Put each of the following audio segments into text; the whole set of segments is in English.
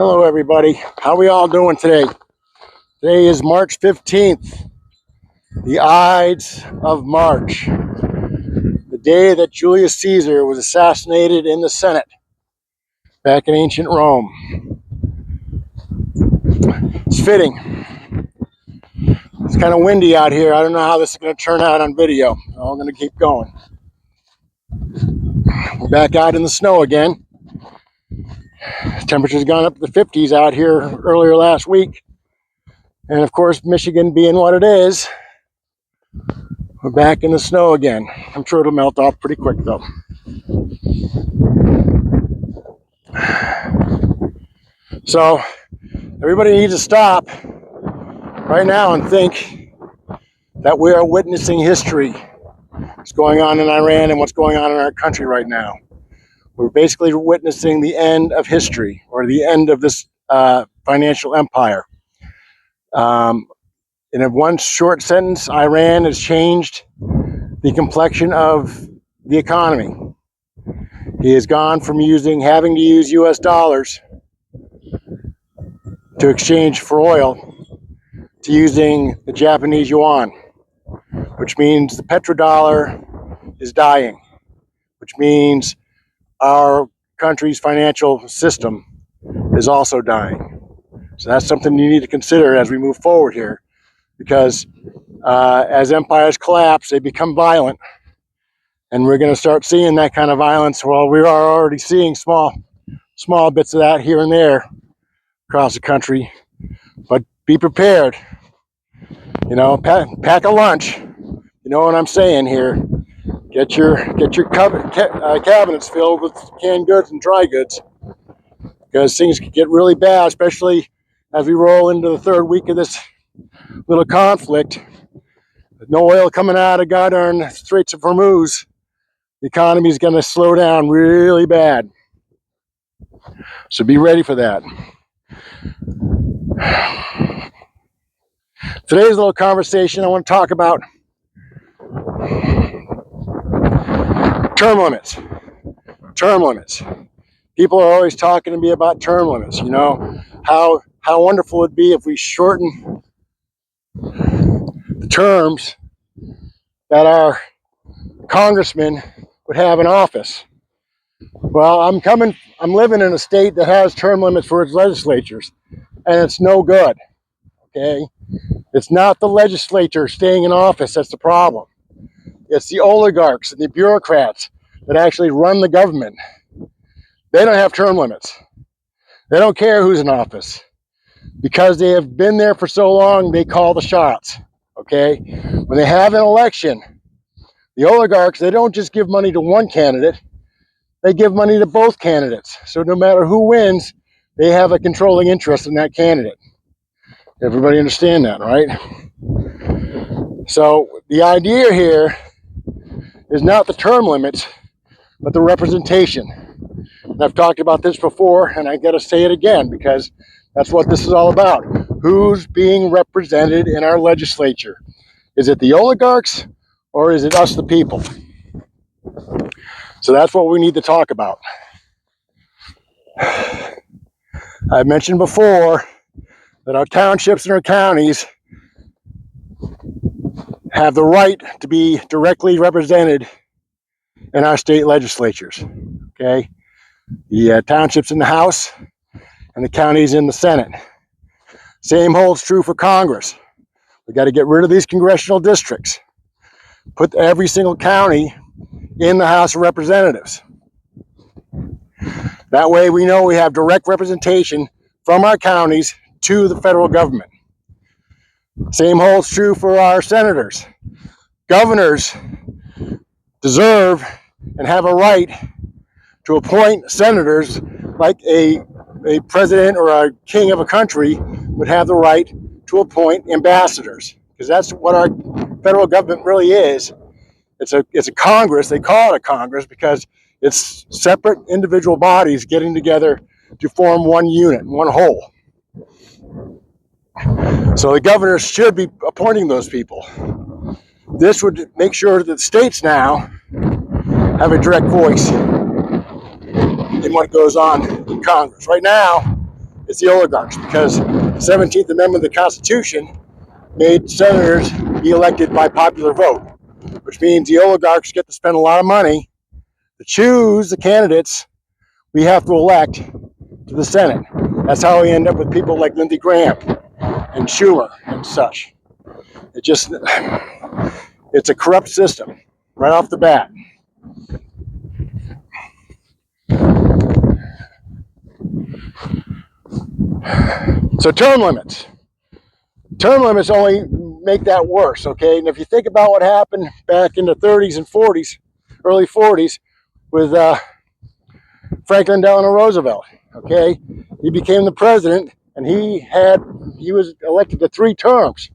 Hello everybody, how we all doing today? Today is March 15th, the Ides of March, the day that Julius Caesar was assassinated in the Senate back in ancient Rome. It's fitting. It's kind of windy out here. I don't know how this is going to turn out on video. I'm going to keep going. We're back out in the snow again. Temperature's gone up to the 50s out here earlier last week. And of course, Michigan being what it is, we're back in the snow again. I'm sure it'll melt off pretty quick though. So everybody needs to stop right now and think that we are witnessing history. What's going on in Iran and what's going on in our country right now. We're basically witnessing the end of history, or the end of this financial empire. In a one short sentence, Iran has changed the complexion of the economy. He has gone from having to use US dollars to exchange for oil to using the Japanese yuan, which means the petrodollar is dying, which means our country's financial system is also dying. So that's something you need to consider as we move forward here, because as empires collapse, they become violent, and we're going to start seeing that kind of violence. Well, we are already seeing small bits of that here and there across the country, but be prepared. You know, pack a lunch. You know what I'm saying here. Get your cabinets filled with canned goods and dry goods, because things can get really bad, especially as we roll into the third week of this little conflict. With no oil coming out of goddamn Straits of Hormuz, the economy is going to slow down really bad. So be ready for that. Today's little conversation, I want to talk about term limits. Term limits. People are always talking to me about term limits. You know, how wonderful it would be if we shorten the terms that our congressmen would have in office. Well, I'm living in a state that has term limits for its legislatures, and it's no good. Okay? It's not the legislature staying in office that's the problem. It's the oligarchs and the bureaucrats that actually run the government. They don't have term limits. They don't care who's in office, because they have been there for so long. They call the shots. Okay? When they have an election, the oligarchs, they don't just give money to one candidate, they give money to both candidates. So no matter who wins, they have a controlling interest in that candidate. Everybody understand that, right? So the idea here is not the term limits, but the representation. And I've talked about this before, and I gotta say it again, because that's what this is all about. Who's being represented in our legislature? Is it the oligarchs, or is it us, the people? So that's what we need to talk about. I mentioned before that our townships and our counties have the right to be directly represented in our state legislatures. Okay? The townships in the House and the counties in the Senate. Same holds true for Congress. We got to get rid of these congressional districts. Put every single county in the House of Representatives. That way we know we have direct representation from our counties to the federal government. Same holds true for our senators. Governors deserve and have a right to appoint senators, like a president or a king of a country would have the right to appoint ambassadors, because that's what our federal government really is. It's a Congress. They call it a Congress because it's separate individual bodies getting together to form one unit, one whole. So the governors should be appointing those people. This would make sure that states now have a direct voice in what goes on in Congress. Right now, It's the oligarchs, because the 17th Amendment of the Constitution made senators be elected by popular vote, which means the oligarchs get to spend a lot of money to choose the candidates we have to elect to the Senate. That's how we end up with people like Lindsey Graham and Schumer and such. It's a corrupt system right off the bat. So term limits. Term limits only make that worse, okay? And if you think about what happened back in the 30s and 40s, early 40s, with Franklin Delano Roosevelt, okay? He became the president, and he was elected to 3 terms.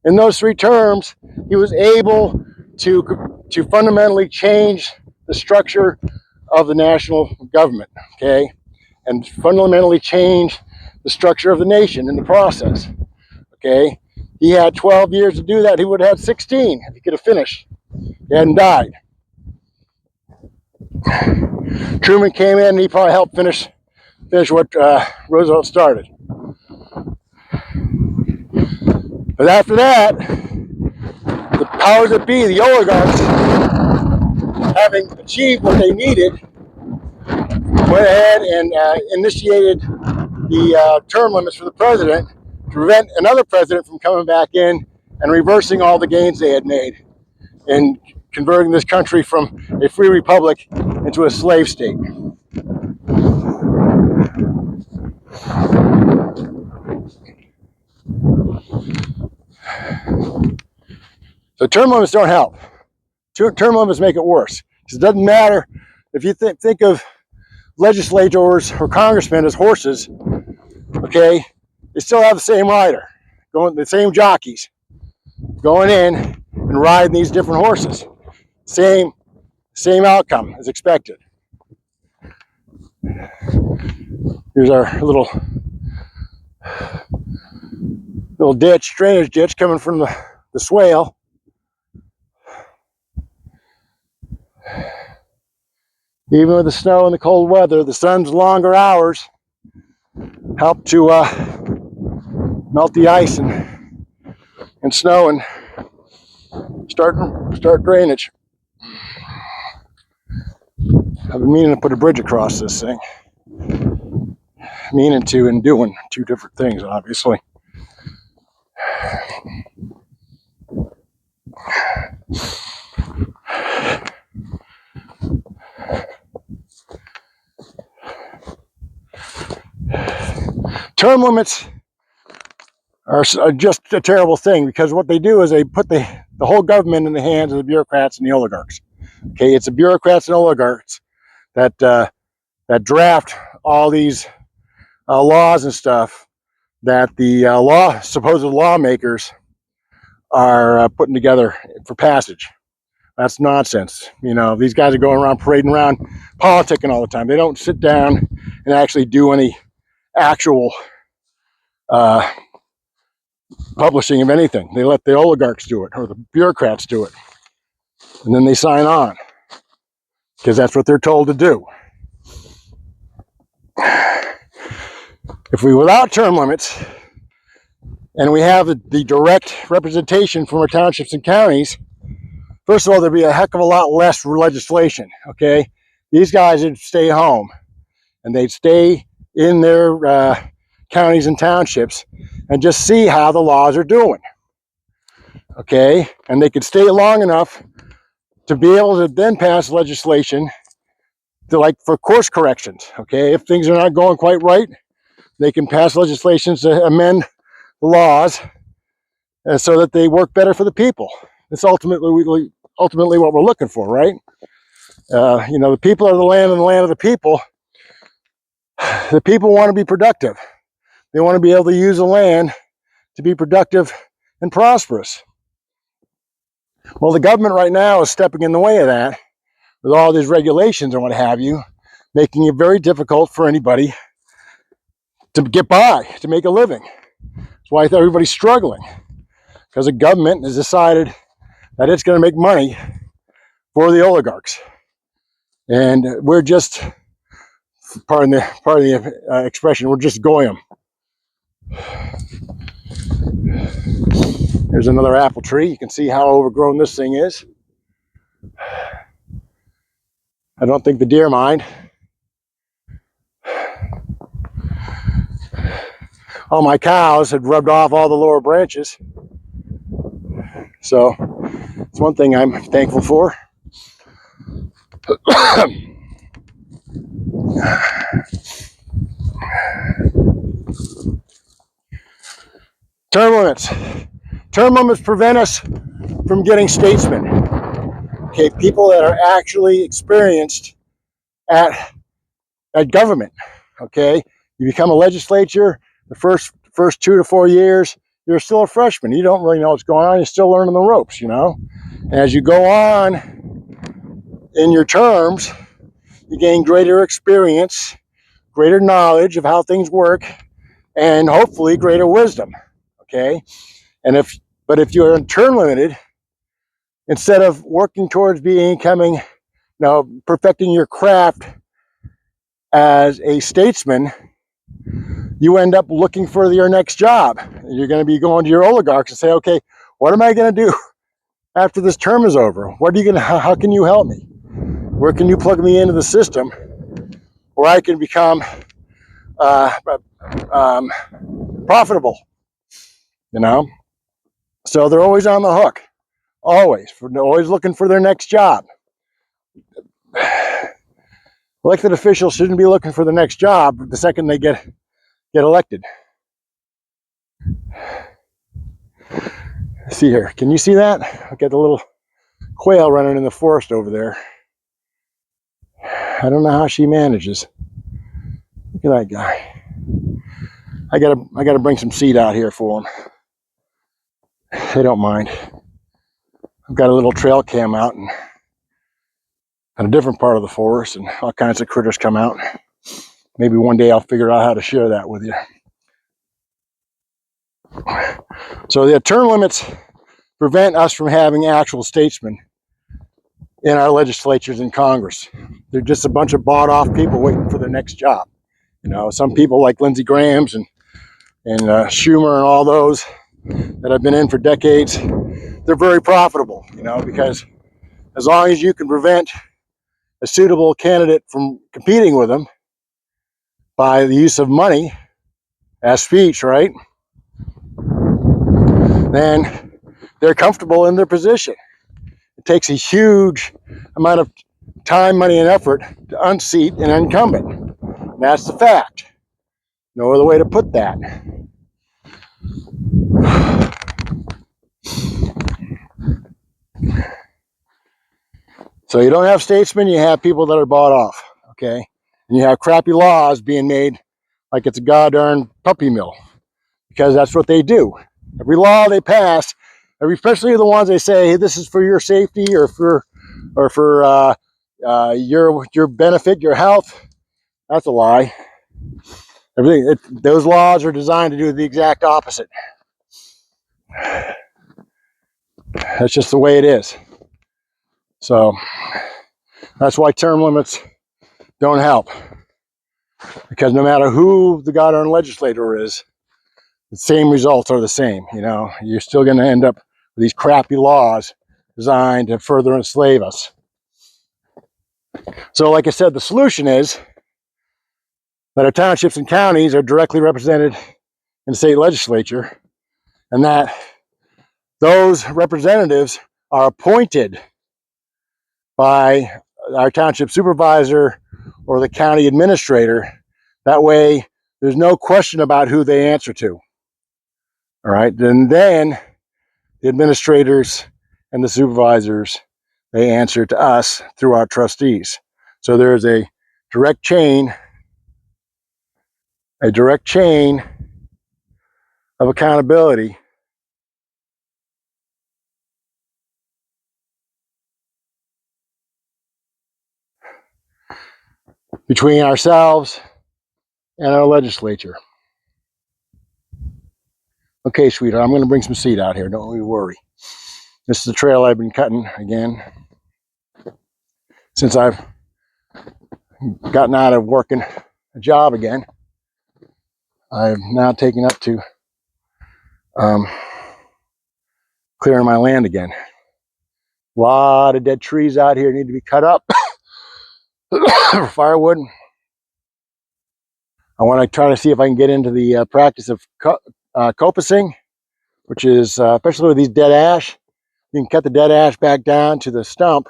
In those 3 terms, he was able to fundamentally change the structure of the national government, okay? And fundamentally change the structure of the nation in the process, okay? He had 12 years to do that. He would have had 16 if he could have finished. He hadn't died. Truman came in and he probably helped finish what Roosevelt started. But after that, the powers that be, the oligarchs, having achieved what they needed, went ahead and initiated the term limits for the president to prevent another president from coming back in and reversing all the gains they had made in converting this country from a free republic into a slave state. So term limits don't help. Term limits make it worse. Because it doesn't matter if you think of legislators or congressmen as horses, okay, they still have the same rider, the same jockeys going in and riding these different horses. Same outcome is expected. Here's our little drainage ditch coming from the swale. Even with the snow and the cold weather, the sun's longer hours help to melt the ice and snow and start drainage. I've been meaning to put a bridge across this thing. Meaning to and doing 2 different things, obviously. Term limits are just a terrible thing, because what they do is they put the whole government in the hands of the bureaucrats and the oligarchs. Okay, it's the bureaucrats and oligarchs that draft all these laws and stuff that the supposed lawmakers are putting together for passage. That's nonsense. You know, these guys are going around parading around, politicking all the time. They don't sit down and actually do any actual publishing of anything. They let the oligarchs do it, or the bureaucrats do it, and then they sign on because that's what they're told to do. If we without term limits and we have the direct representation from our townships and counties, first of all, there'd be a heck of a lot less legislation, okay? These guys would stay home, and they'd stay in their counties and townships and just see how the laws are doing, okay? And they could stay long enough to be able to then pass legislation for course corrections, okay? If things are not going quite right, they can pass legislation to amend the laws so that they work better for the people. That's ultimately what we're looking for, right? You know, the people are the land, and the land of the people. The people want to be productive. They want to be able to use the land to be productive and prosperous. Well, the government right now is stepping in the way of that with all these regulations and what have you, making it very difficult for anybody to get by, to make a living. That's why everybody's struggling, because the government has decided that it's going to make money for the oligarchs. And we're just pardon the expression, we're just goyim. There's another apple tree. You can see how overgrown this thing is. I don't think the deer mind. All my cows had rubbed off all the lower branches. So it's one thing I'm thankful for. Term limits. Term limits prevent us from getting statesmen. Okay, people that are actually experienced at government. Okay, you become a legislature, the first 2 to 4 years, you're still a freshman. You don't really know what's going on. You're still learning the ropes, you know. And as you go on in your terms, you gain greater experience, greater knowledge of how things work, and hopefully greater wisdom. Okay, and if you're term limited, instead of working towards becoming, perfecting your craft as a statesman, you end up looking for your next job. You're going to be going to your oligarchs and say, okay, what am I going to do after this term is over? How can you help me? Where can you plug me into the system where I can become profitable? So they're always on the hook, always looking for their next job. Elected officials shouldn't be looking for the next job the second they get elected. See here, can you see that? I got the little quail running in the forest over there. I don't know how she manages. Look at that guy. I gotta bring some seed out here for them. They don't mind. I've got a little trail cam out and on a different part of the forest, and all kinds of critters come out. Maybe one day I'll figure out how to share that with you. So the term limits prevent us from having actual statesmen in our legislatures and Congress. They're just a bunch of bought-off people waiting for their next job. Some people like Lindsey Graham's and Schumer and all those that have been in for decades, they're very profitable, because as long as you can prevent a suitable candidate from competing with them by the use of money as speech, right? Then they're comfortable in their position. It takes a huge amount of time, money, and effort to unseat an incumbent. And that's the fact. No other way to put that. So you don't have statesmen, you have people that are bought off, okay? And you have crappy laws being made like it's a goddamn puppy mill, because that's what they do. Every law they pass, especially the ones they say, hey, this is for your safety or for your benefit, your health, that's a lie. Those laws are designed to do the exact opposite. That's just the way it is. So that's why term limits don't help, because no matter who the goddamn legislator is, the same results are the same. You're still going to end up with these crappy laws designed to further enslave us. So like I said, the solution is that our townships and counties are directly represented in the state legislature, and that those representatives are appointed by our township supervisor or the county administrator. That way, there's no question about who they answer to. All right, and then the administrators and the supervisors, they answer to us through our trustees. So there's a direct chain of accountability between ourselves and our legislature. Okay, sweetheart, I'm going to bring some seed out here. Don't you worry. This is the trail I've been cutting again since I've gotten out of working a job again. I've now taken up to clearing my land again. A lot of dead trees out here need to be cut up for firewood. I want to try to see if I can get into the practice of copicing, which is, especially with these dead ash, you can cut the dead ash back down to the stump.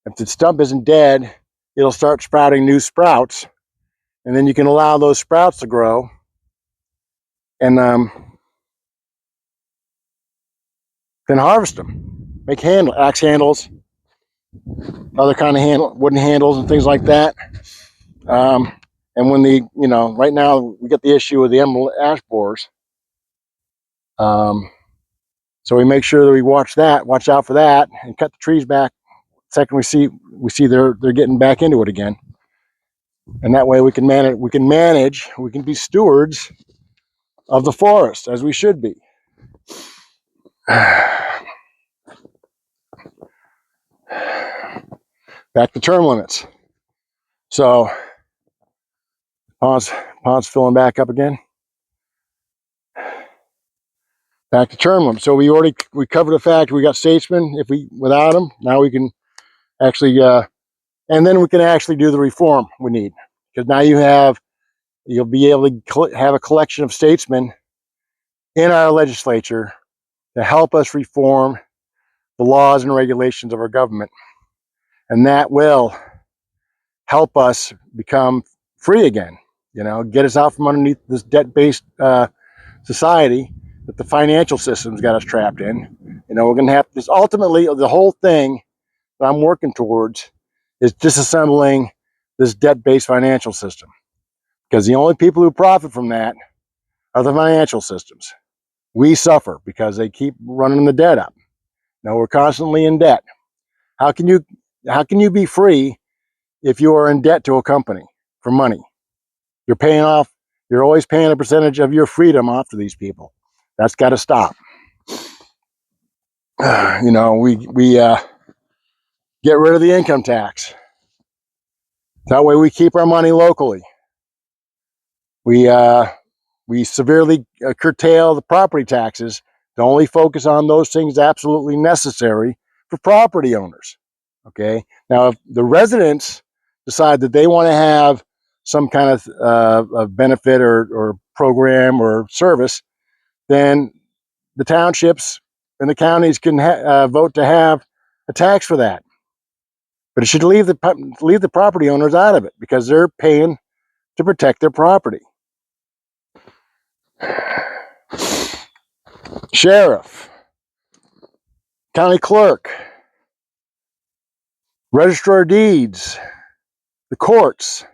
If the stump isn't dead, it'll start sprouting new sprouts, and then you can allow those sprouts to grow, and then harvest them. Make axe handles, other kind of wooden handles and things like that. And when right now we get the issue with the emerald ash borers. So we make sure that we watch out for that, and cut the trees back. Second, we see they're getting back into it again, and that way we can manage. We can be stewards of the forest as we should be. Back to term limits. So pond's filling back up again. Back to term limits. So we covered the fact we got statesmen. Without them, now we can actually, and then we can actually do the reform we need, because now you'll be able to have a collection of statesmen in our legislature to help us reform the laws and regulations of our government, and that will help us become free again. Get us out from underneath this debt-based society that the financial system's got us trapped in. We're going to have this. Ultimately, the whole thing that I'm working towards is disassembling this debt-based financial system, because the only people who profit from that are the financial systems. We suffer because they keep running the debt up. Now we're constantly in debt. How can you be free if you are in debt to a company for money? You're always paying a percentage of your freedom off to these people. That's got to stop. We get rid of the income tax. That way we keep our money locally. We severely curtail the property taxes to only focus on those things absolutely necessary for property owners. Okay. Now, if the residents decide that they want to have some kind of benefit or program or service, then the townships and the counties can vote to have a tax for that. But it should leave the property owners out of it, because they're paying to protect their property. Sheriff, county clerk, registrar of deeds, the courts,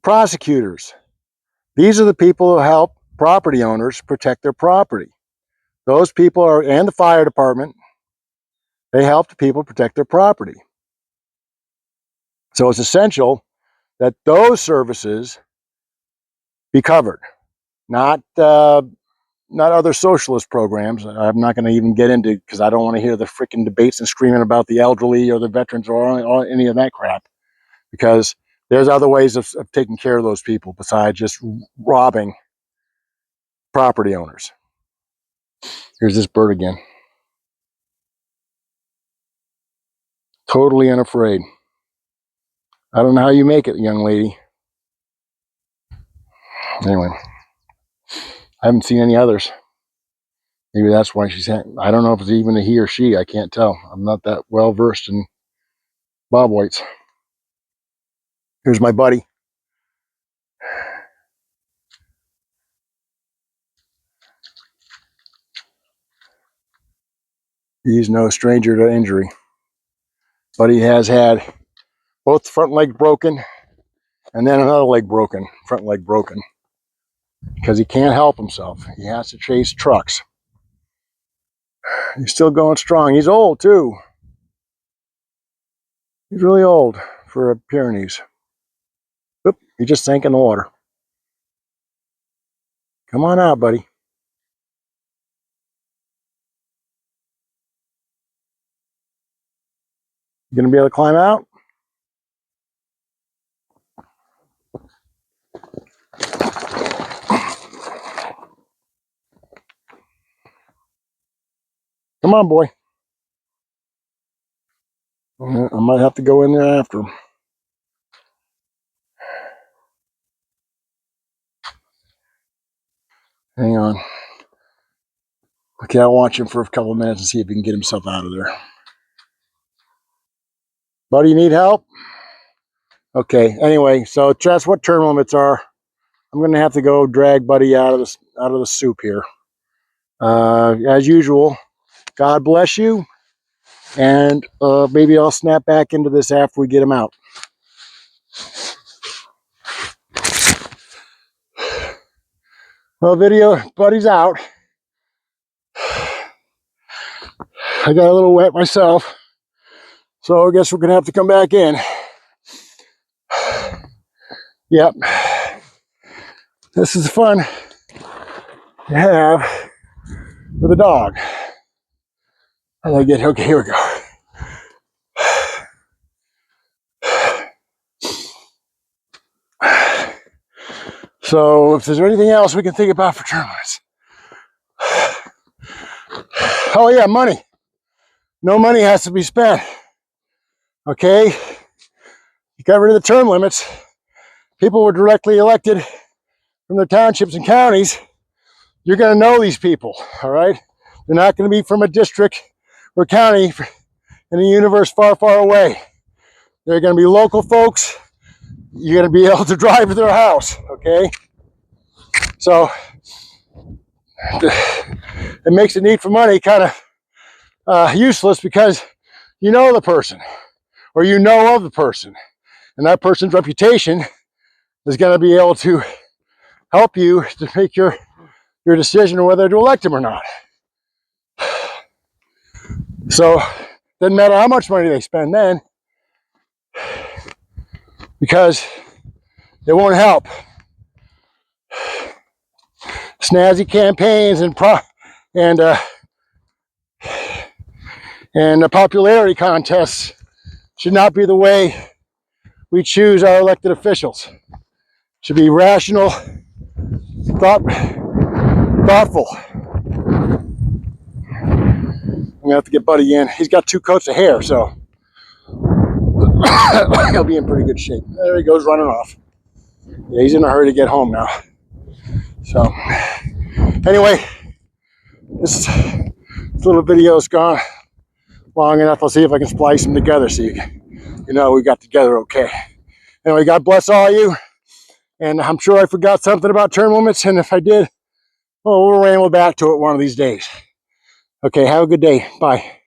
prosecutors. These are the people who help property owners protect their property. Those people and the fire department, they help the people protect their property. So it's essential that those services be covered, not other socialist programs. I'm not going to even get into, because I don't want to hear the freaking debates and screaming about the elderly or the veterans or any of that crap, because there's other ways of taking care of those people besides just robbing property owners. Here's this bird again. Totally unafraid. I don't know how you make it, young lady. Anyway, I haven't seen any others. Maybe that's why I don't know if it's even a he or she. I can't tell. I'm not that well versed in bobwhites. Here's my buddy. He's no stranger to injury, but he has had both front legs broken and then another leg broken, front leg broken, because he can't help himself. He has to chase trucks. He's still going strong. He's old too. He's really old for a Pyrenees. Oop, he just sank in the water. Come on out, buddy. You gonna be able to climb out? Come on, boy. I might have to go in there after him. Hang on. Okay, I'll watch him for a couple of minutes and see if he can get himself out of there. Buddy, you need help? Okay, anyway, so that's what term limits are. I'm going to have to go drag Buddy out of the soup here. As usual, God bless you, and maybe I'll snap back into this after we get him out. Well, video, Buddy's out. I got a little wet myself, so I guess we're going to have to come back in. Yep. This is fun to have with a dog. Okay, here we go. So if there's anything else we can think about for term limits. Oh yeah, money. No money has to be spent. Okay? You got rid of the term limits. People were directly elected from their townships and counties. You're going to know these people, all right? They're not going to be from a district or county in a universe far, far away. They're going to be local folks. You're going to be able to drive to their house, okay? So it makes the need for money kind of useless because you know the person or you know of the person, and that person's reputation is going to be able to help you to make your decision on whether to elect him or not. So doesn't matter how much money they spend then, because it won't help. Snazzy campaigns and popularity contests should not be the way we choose our elected officials. It should be rational, thoughtful. I'm gonna have to get Buddy in. He's got 2 coats of hair, so he'll be in pretty good shape. There he goes, running off. Yeah, he's in a hurry to get home now. So anyway, this little video's gone long enough. I'll see if I can splice them together so you know we got together okay. Anyway, God bless all of you. And I'm sure I forgot something about term limits. And if I did, well, we'll ramble back to it one of these days. Okay, have a good day. Bye.